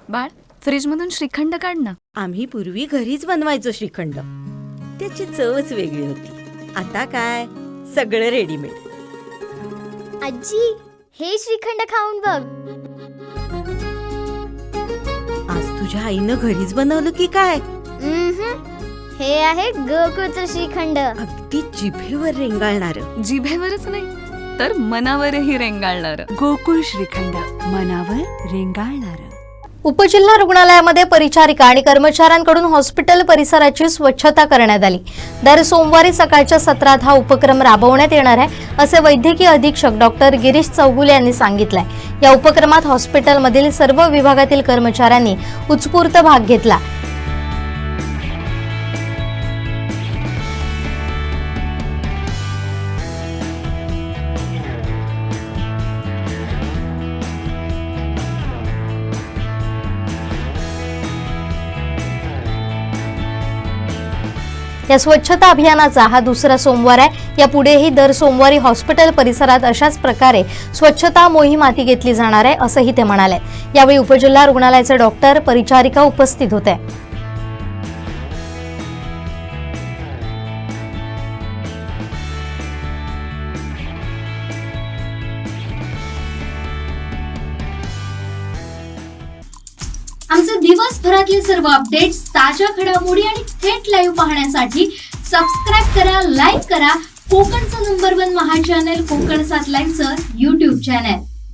बाळ, फ्रीजमधून श्रीखंड काढ ना. आम्ही पूर्वी घरीच बनवायचो श्रीखंड. त्याची चवच वेगळी होती. आता काय सगळं रेडीमेड. आजी, हे श्रीखंड खाऊन बघ. आज तुझ्या आईनं घरीच बनवलं की काय? हे आहे गोकुळचं श्रीखंड. अगदी जिभेवर रेंगाळणार. जिभेवरच नाही तर मनावरही रेंगाळणार. गोकुळ श्रीखंड, मनावर रेंगाळणार. उपजिल्हा रुग्णालयामध्ये परिचारिका आणि कर्मचाऱ्यांकडून हॉस्पिटल परिसराची स्वच्छता करण्यात आली. दर सोमवारी सकाळच्या सत्रात हा उपक्रम राबवण्यात येणार आहे, असे वैद्यकीय अधीक्षक डॉक्टर गिरीश चौगुले यांनी सांगितलंय. या उपक्रमात हॉस्पिटलमधील सर्व विभागातील कर्मचाऱ्यांनी उत्स्फूर्त भाग घेतला. या स्वच्छता अभियानाचा हा दुसरा सोमवार आहे. यापुढेही दर सोमवारी हॉस्पिटल परिसरात अशाच प्रकारे स्वच्छता मोहीम हाती घेतली जाणार आहे, असंही ते म्हणाले. यावेळी उपजिल्हा रुग्णालयाचे डॉक्टर, परिचारिका उपस्थित होते. आमचे दिवसभरातले सर्व अपडेट्स, ताज्या घडामोडी आणि थेट लाईव्ह पाहण्यासाठी सबस्क्राईब करा, लाईक करा कोकणचं नंबर 1 महा चॅनल कोकण 7 लाईव्हचं YouTube चॅनल.